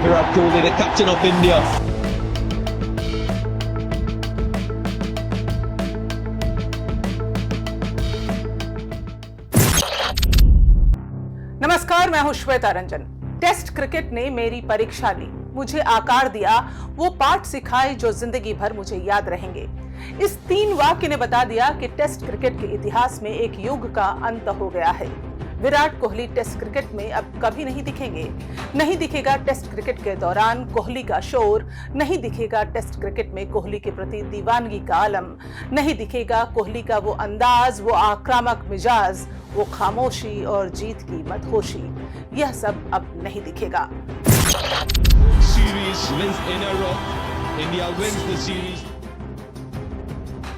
Virat Kohli, the captain of India. नमस्कार, मैं हूं श्वेता रंजन। टेस्ट क्रिकेट ने मेरी परीक्षा ली, मुझे आकार दिया, वो पाठ सिखाए जो जिंदगी भर मुझे याद रहेंगे। इस 3 वाक्य ने बता दिया कि टेस्ट क्रिकेट के इतिहास में एक युग का अंत हो गया है। विराट कोहली टेस्ट क्रिकेट में अब कभी नहीं दिखेंगे। नहीं दिखेगा टेस्ट क्रिकेट के दौरान कोहली का शोर, नहीं दिखेगा टेस्ट क्रिकेट में कोहली के प्रति दीवानगी का आलम, नहीं दिखेगा कोहली का वो अंदाज, वो आक्रामक मिजाज, वो खामोशी और जीत की मदहोशी। यह सब अब नहीं दिखेगा। Series wins in a row. India wins the series.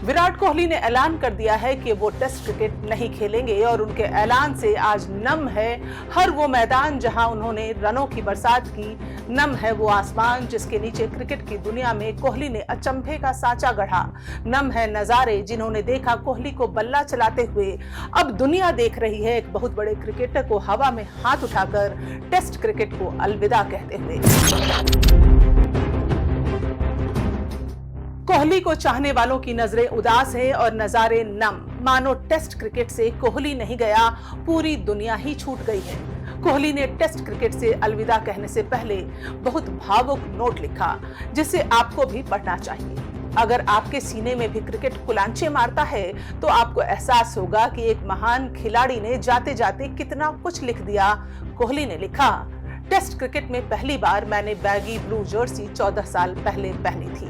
Virat Kohli ने ऐलान कर दिया है कि वो टेस्ट क्रिकेट नहीं खेलेंगे और उनके ऐलान से आज नम है हर वो मैदान जहां उन्होंने रनों की बरसात की, नम है वो आसमान जिसके नीचे क्रिकेट की दुनिया में कोहली ने अचंभे का सांचा गढ़ा, नम है नजारे जिन्होंने देखा कोहली को बल्ला चलाते हुए। अब दुनिया देख रही है एक बहुत बड़े क्रिकेटर को हवा में हाथ उठाकर टेस्ट क्रिकेट को अलविदा कहते हुए। कोहली को चाहने वालों की नजरें उदास है और नजारे नम, मानो टेस्ट क्रिकेट से कोहली नहीं गया, पूरी दुनिया ही छूट गई है। कोहली ने टेस्ट क्रिकेट से अलविदा कहने से पहले बहुत भावुक नोट लिखा, जिसे आपको भी पढ़ना चाहिए। अगर आपके सीने में भी क्रिकेट कुलांचे मारता है तो आपको एहसास होगा कि एक महान खिलाड़ी ने जाते जाते कितना कुछ लिख दिया। कोहली ने लिखा, टेस्ट क्रिकेट में पहली बार मैंने बैगी ब्लू जर्सी 14 साल पहले पहनी थी।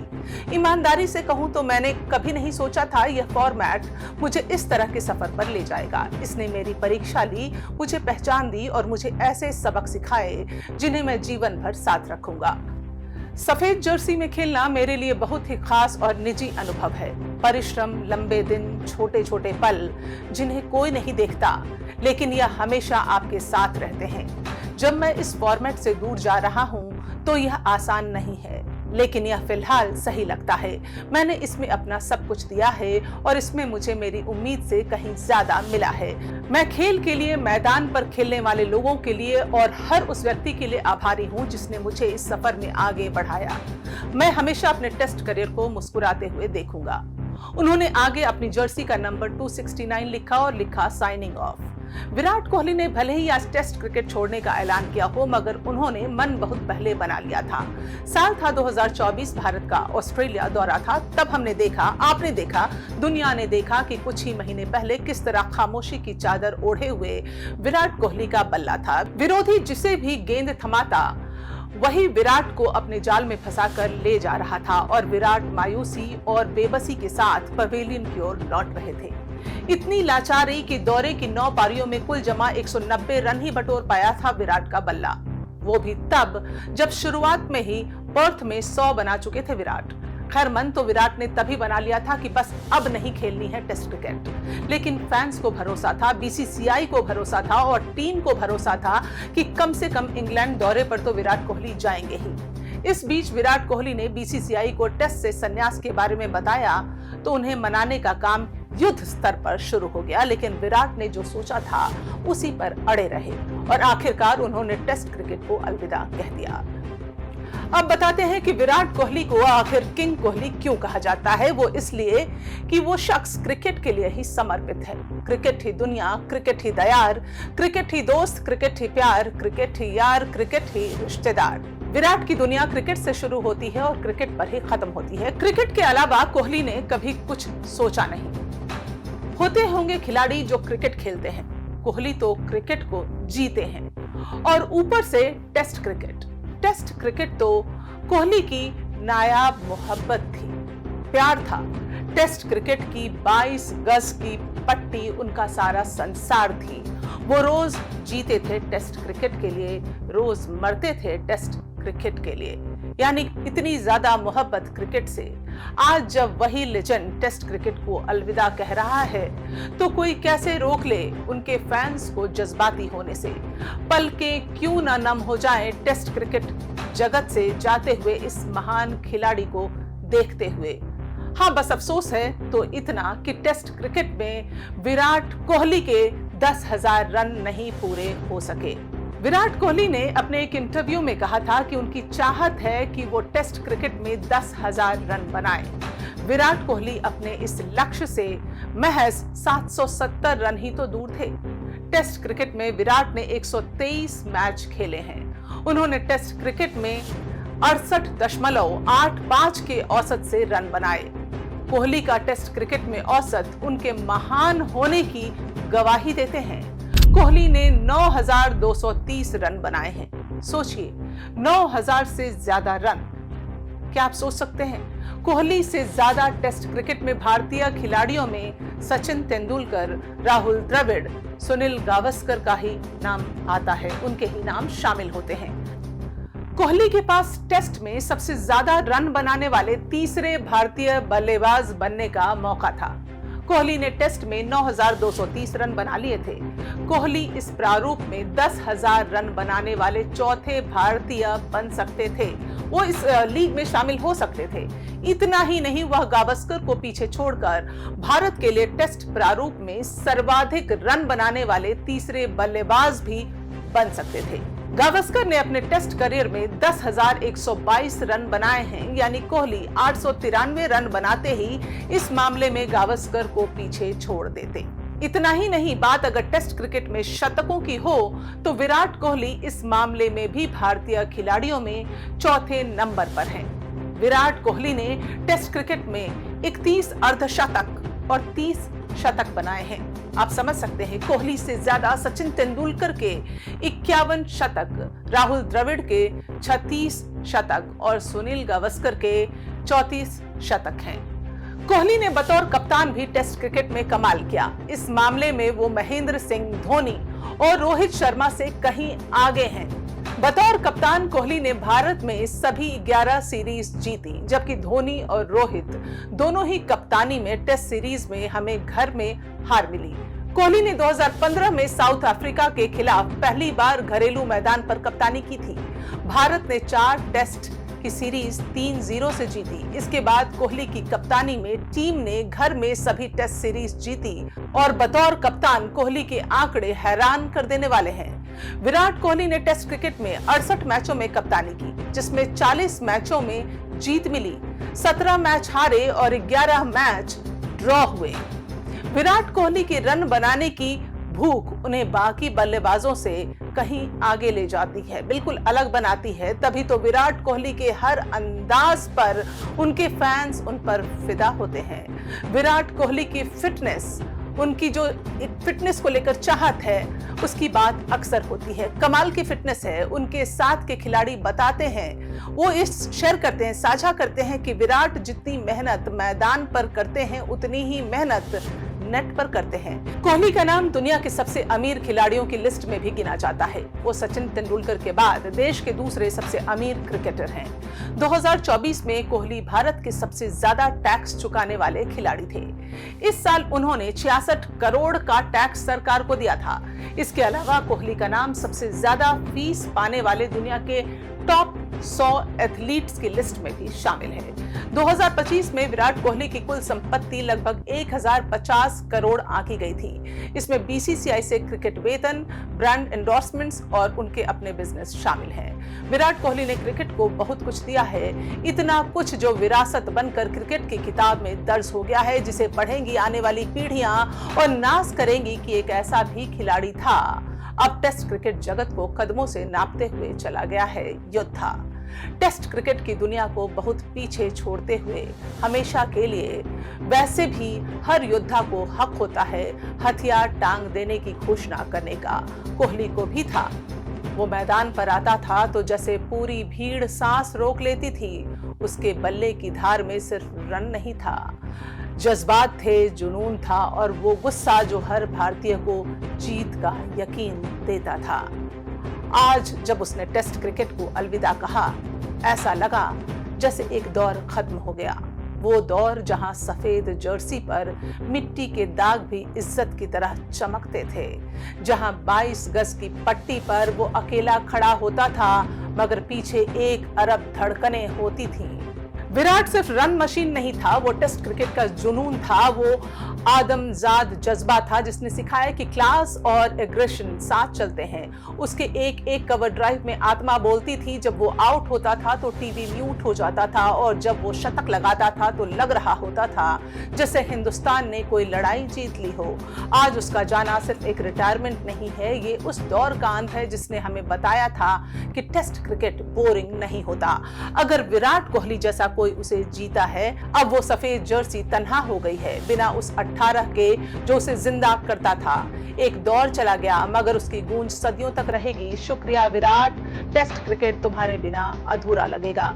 ईमानदारी से कहूं तो मैंने कभी नहीं सोचा था यह फॉर्मेट मुझे इस तरह के सफर पर ले जाएगा। इसने मेरी परीक्षा ली, मुझे पहचान दी और मुझे ऐसे सबक सिखाए जिन्हें मैं जीवन भर साथ रखूंगा। सफेद जर्सी में खेलना मेरे लिए बहुत ही खास और निजी अनुभव है। परिश्रम, लंबे दिन, छोटे छोटे पल जिन्हें कोई नहीं देखता, लेकिन यह हमेशा आपके साथ रहते हैं। जब मैं इस फॉर्मेट से दूर जा रहा हूं तो यह आसान नहीं है, लेकिन यह फिलहाल सही लगता है। मैंने इसमें अपना सब कुछ दिया है और इसमें मुझे मेरी उम्मीद से कहीं ज्यादा मिला है। मैं खेल के लिए, मैदान पर खेलने वाले लोगों के लिए और हर उस व्यक्ति के लिए आभारी हूं जिसने मुझे इस सफर में आगे बढ़ाया। मैं हमेशा अपने टेस्ट करियर को मुस्कुराते हुए देखूंगा। उन्होंने आगे अपनी जर्सी का नंबर 269 लिखा और लिखा साइनिंग ऑफ। विराट कोहली ने भले ही आज टेस्ट क्रिकेट छोड़ने का ऐलान किया हो, मगर उन्होंने मन बहुत पहले बना लिया था। साल था 2024, भारत का ऑस्ट्रेलिया दौरा था। तब हमने देखा, आपने देखा, दुनिया ने देखा कि कुछ ही महीने पहले किस तरह खामोशी की चादर ओढ़े हुए विराट कोहली का बल्ला था। विरोधी जिसे भी गेंद थमाता वही विराट को अपने जाल में फंसाकर ले जा रहा था और विराट मायूसी और बेबसी के साथ पवेलियन की ओर लौट रहे थे। इतनी लाचारी कि दौरे की 9 पारियों में कुल जमा 190 रन ही बटोर पाया था विराट का बल्ला, वो भी तब जब शुरुआत में ही पर्थ में 100 बना चुके थे विराट। खैर, मन तो विराट ने तभी बना लिया था कि बस अब नहीं खेलनी है टेस्ट क्रिकेट, लेकिन फैंस को भरोसा था, बीसीसीआई को भरोसा था और टीम को भरोसा था कि कम से कम इंग्लैंड दौरे पर तो विराट कोहली जाएंगे ही। इस बीच विराट कोहली ने बीसीसीआई को टेस्ट से संन्यास के बारे में बताया तो उन्हें मनाने का काम युद्ध स्तर पर शुरू हो गया, लेकिन विराट ने जो सोचा था उसी पर अड़े रहे और आखिरकार उन्होंने टेस्ट क्रिकेट को अलविदा कह दिया। अब बताते हैं कि विराट कोहली को आखिर किंग कोहली क्यों कहा जाता है। वो इसलिए कि वो शख्स क्रिकेट के लिए ही समर्पित है। क्रिकेट ही दुनिया, क्रिकेट ही दयार, क्रिकेट ही दोस्त, क्रिकेट ही प्यार, क्रिकेट ही यार, क्रिकेट ही रिश्तेदार। विराट की दुनिया क्रिकेट से शुरू होती है और क्रिकेट पर ही खत्म होती है। क्रिकेट के अलावा कोहली ने कभी कुछ सोचा नहीं। होते होंगे खिलाड़ी जो क्रिकेट खेलते हैं, कोहली तो क्रिकेट को जीते हैं और ऊपर से टेस्ट क्रिकेट। टेस्ट क्रिकेट तो कोहली की नायाब मोहब्बत थी, प्यार था। टेस्ट क्रिकेट की 22 गज की पट्टी उनका सारा संसार थी। वो रोज जीते थे टेस्ट क्रिकेट के लिए, रोज मरते थे टेस्ट क्रिकेट के लिए, यानी इतनी ज्यादा मोहब्बत क्रिकेट से। आज जब वही लेजेंड टेस्ट क्रिकेट को अलविदा कह रहा है तो कोई कैसे रोक ले उनके फैंस को जज्बाती होने से। पल के क्यों ना नम हो जाएं टेस्ट क्रिकेट जगत से जाते हुए इस महान खिलाड़ी को देखते हुए। हाँ, बस अफसोस है तो इतना कि टेस्ट क्रिकेट में विराट कोहली के 10,000 रन नहीं पूरे हो सके। विराट कोहली ने अपने एक इंटरव्यू में कहा था कि उनकी चाहत है कि वो टेस्ट क्रिकेट में 10,000 रन बनाए। विराट कोहली अपने इस लक्ष्य से महज 770 रन ही तो दूर थे। टेस्ट क्रिकेट में विराट ने 123 मैच खेले हैं। उन्होंने टेस्ट क्रिकेट में 68.85 के औसत से रन बनाए। कोहली का टेस्ट क्रिकेट में औसत उनके महान होने की गवाही देते हैं। कोहली ने 9,230 रन बनाए हैं। सोचिए, 9,000 से ज्यादा रन। क्या आप सोच सकते हैं? कोहली से ज्यादा टेस्ट क्रिकेट में भारतीय खिलाड़ियों में सचिन तेंदुलकर, राहुल द्रविड़, सुनील गावस्कर का ही नाम आता है, उनके ही नाम शामिल होते हैं। कोहली के पास टेस्ट में सबसे ज्यादा रन बनाने वाले तीसरे भारतीय बल्लेबाज बनने का मौका था। कोहली ने टेस्ट में 9,230 रन बना लिए थे। कोहली इस प्रारूप में 10,000 रन बनाने वाले चौथे भारतीय बन सकते थे। वो इस लीग में शामिल हो सकते थे। इतना ही नहीं, वह गावस्कर को पीछे छोड़कर भारत के लिए टेस्ट प्रारूप में सर्वाधिक रन बनाने वाले तीसरे बल्लेबाज भी बन सकते थे। गावस्कर ने अपने टेस्ट करियर में 10,122 रन बनाए हैं, यानी कोहली 893 रन बनाते ही इस मामले में गावस्कर को पीछे छोड़ देते। इतना ही नहीं, बात अगर टेस्ट क्रिकेट में शतकों की हो तो विराट कोहली इस मामले में भी भारतीय खिलाड़ियों में चौथे नंबर पर हैं। विराट कोहली ने टेस्ट क्रिकेट में 31 अर्धशतक और 30 शतक बनाए हैं। आप समझ सकते हैं, कोहली से ज्यादा सचिन तेंदुलकर के 51 शतक, राहुल द्रविड़ के 36 शतक और सुनील गावस्कर के 34 शतक हैं। कोहली ने बतौर कप्तान भी टेस्ट क्रिकेट में कमाल किया। इस मामले में वो महेंद्र सिंह धोनी और रोहित शर्मा से कहीं आगे हैं। बतौर कप्तान कोहली ने भारत में सभी 11 सीरीज जीती, जबकि धोनी और रोहित दोनों ही कप्तानी में टेस्ट सीरीज में हमें घर में हार मिली। कोहली ने 2015 में साउथ अफ्रीका के खिलाफ पहली बार घरेलू मैदान पर कप्तानी की थी। भारत ने 4 टेस्ट की सीरीज 3-0 से जीती। इसके बाद कोहली की कप्तानी में टीम ने घर में सभी टेस्ट सीरीज जीती और बतौर कप्तान कोहली के आंकड़े हैरान कर देने वाले हैं। विराट कोहली ने टेस्ट क्रिकेट में 68 मैचों में कप्तानी की, जिसमें 40 मैचों में जीत मिली, 17 मैच हारे और 11 मैच ड्रॉ हुए। विराट कोहली के रन बनाने की भूख उन्हें बाकी बल्लेबाजों से कहीं आगे ले जाती है, बिल्कुल अलग बनाती है। तभी तो विराट कोहली के हर अंदाज पर उनके फैंस उन पर फिदा होते हैं। विराट कोहली की फिटनेस, उनकी जो एक फिटनेस को लेकर चाहत है, उसकी बात अक्सर होती है। कमाल की फिटनेस है। उनके साथ के खिलाड़ी बताते हैं, वो इस शेयर करते हैं, साझा करते हैं कि विराट जितनी मेहनत मैदान पर करते हैं उतनी ही मेहनत नेट पर करते हैं। कोहली का नाम दुनिया के सबसे अमीर खिलाड़ियों की लिस्ट में भी गिना जाता है। वो सचिन तेंदुलकर के बाद देश के दूसरे सबसे अमीर क्रिकेटर हैं। 2024 में कोहली भारत के सबसे ज्यादा टैक्स चुकाने वाले खिलाड़ी थे। इस साल उन्होंने 66 करोड़ का टैक्स सरकार को दिया था। इसके अलावा कोहली का नाम सबसे ज्यादा फीस पाने वाले दुनिया के टॉप 100 एथलीट्स की लिस्ट में भी शामिल है। 2025 में विराट कोहली की कुल संपत्ति लगभग 1050 करोड़ आंकी गई थी। इसमें बीसीसीआई से क्रिकेट वेतन, ब्रांड एंडोर्समेंट्स और उनके अपने बिजनेस शामिल हैं। विराट कोहली ने क्रिकेट को बहुत कुछ दिया है, इतना कुछ जो विरासत बनकर क्रिकेट की किताब में दर्ज हो गया है, जिसे पढ़ेंगी आने वाली पीढ़ियां और नाज करेंगी कि एक ऐसा भी खिलाड़ी था। अब टेस्ट क्रिकेट जगत को कदमों से नापते हुए चला गया है योद्धा। टेस्ट क्रिकेट की दुनिया को बहुत पीछे छोड़ते हुए हमेशा के लिए। वैसे भी हर योद्धा को हक होता है हथियार टांग देने की घोषणा करने का। कोहली को भी था। वो मैदान पर आता था तो जैसे पूरी भीड़ सांस रोक लेती थी। उसके बल्ले की धार में सिर्फ रन नहीं था, जज्बात थे, जुनून था और वो गुस्सा जो हर भारतीय को जीत का यकीन देता था। आज जब उसने टेस्ट क्रिकेट को अलविदा कहा, ऐसा लगा जैसे एक दौर खत्म हो गया। वो दौर जहां सफेद जर्सी पर मिट्टी के दाग भी इज्जत की तरह चमकते थे, जहां 22 गज की पट्टी पर वो अकेला खड़ा होता था मगर पीछे 1 अरब धड़कनें होती थीं। विराट सिर्फ रन मशीन नहीं था, वो टेस्ट क्रिकेट का जुनून था, वो आदमजाद जज्बा था जिसने सिखाया कि क्लास और एग्रेशन साथ चलते हैं। उसके एक एक कवर ड्राइव में आत्मा बोलती थी। जब वो आउट होता था तो टीवी म्यूट हो जाता था और जब वो शतक लगाता था तो लग रहा होता था जैसे हिंदुस्तान ने कोई लड़ाई जीत ली हो। आज उसका जाना सिर्फ एक रिटायरमेंट नहीं है, ये उस दौर का अंत है जिसने हमें बताया था कि टेस्ट क्रिकेट बोरिंग नहीं होता। अगर विराट कोहली जैसा कोई उसे जीता है, अब वो सफेद जर्सी तन्हा हो गई है, बिना उस 18 के जो उसे जिंदा करता था। एक दौर चला गया मगर उसकी गूंज सदियों तक रहेगी। शुक्रिया विराट, टेस्ट क्रिकेट तुम्हारे बिना अधूरा लगेगा।